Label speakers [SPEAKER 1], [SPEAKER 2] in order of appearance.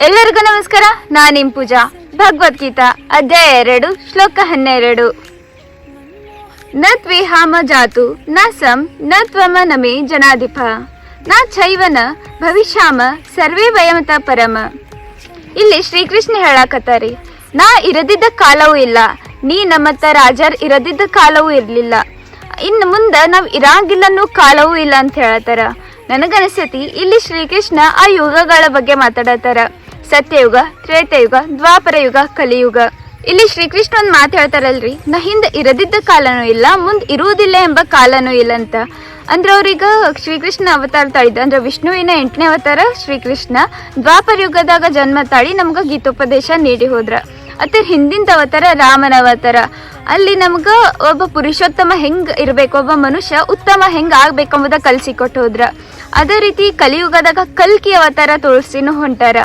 [SPEAKER 1] ಎಲ್ಲರಿಗೂ ನಮಸ್ಕಾರ. ನಾನು ನಿಮ್ ಪೂಜಾ. ಭಗವದ್ಗೀತಾ ಅಧ್ಯಾಯ 2 ಶ್ಲೋಕ 12. ನ ತ್ವಿಹಾಮ ಜಾತು ನ ಸಂ ನ ತ್ವಮ ನಮೇ ಜನಾಧಿಪ ನ ಚೈವನ ಭವಿಷ್ಯಾಮ ಸರ್ವೇ ವಯಮತ ಪರಮ. ಇಲ್ಲಿ ಶ್ರೀಕೃಷ್ಣ ಹೇಳಾಕತ್ತಾರಿ, ನಾ ಇರದಿದ್ದ ಕಾಲವೂ ಇಲ್ಲ, ನೀ ನಮ್ಮತ್ತ ರಾಜರ್ ಇರದಿದ್ದ ಕಾಲವೂ ಇರ್ಲಿಲ್ಲ, ಇನ್ನು ಮುಂದೆ ನಾವ್ ಇರಂಗಿಲ್ಲನ್ನೂ ಕಾಲವೂ ಇಲ್ಲ ಅಂತ ಹೇಳತ್ತಾರ. ನನಗನಿಸ್ತೈತಿ ಇಲ್ಲಿ ಶ್ರೀಕೃಷ್ಣ ಆ ಯುಗಗಳ ಬಗ್ಗೆ ಮಾತಾಡತ್ತಾರ. ಸತ್ಯಯುಗ, ತ್ರೇತಯುಗ, ದ್ವಾಪರ ಯುಗ, ಕಲಿಯುಗ. ಇಲ್ಲಿ ಶ್ರೀಕೃಷ್ಣ ಒಂದ್ ಮಾತು ಹೇಳ್ತಾರಲ್ರಿ, ನಾ ಹಿಂದ ಇರದಿದ್ದ ಕಾಲನೂ ಇಲ್ಲ, ಮುಂದ್ ಇರುವುದಿಲ್ಲ ಎಂಬ ಕಾಲನೂ ಇಲ್ಲ ಅಂತ. ಅಂದ್ರೆ ಅವ್ರೀಗ ಶ್ರೀಕೃಷ್ಣ ಅವತಾರ ತಾಳಿದ ಅಂದ್ರೆ ವಿಷ್ಣುವಿನ 8ನೇ ಅವತಾರ ಶ್ರೀಕೃಷ್ಣ ದ್ವಾಪರ ಯುಗದಾಗ ಜನ್ಮ ತಾಳಿ ನಮ್ಗ ಗೀತೋಪದೇಶ ನೀಡಿ ಹೋದ್ರ. ಅದ್ರ ಹಿಂದಿನ ಅವತಾರ ರಾಮನ ಅವತಾರ. ಅಲ್ಲಿ ನಮ್ಗ ಒಬ್ಬ ಪುರುಷೋತ್ತಮ ಹೆಂಗ್ ಇರ್ಬೇಕು, ಒಬ್ಬ ಮನುಷ್ಯ ಉತ್ತಮ ಹೆಂಗ್ ಆಗ್ಬೇಕಂಬುದ ಕಲ್ಸಿಕೊಟ್ಟು ಹೋದ್ರ. ಅದೇ ರೀತಿ ಕಲಿಯುಗದಾಗ ಕಲ್ಕಿ ಅವತಾರ ತೋರಿಸಿನೂ ಹೊಂಟಾರ.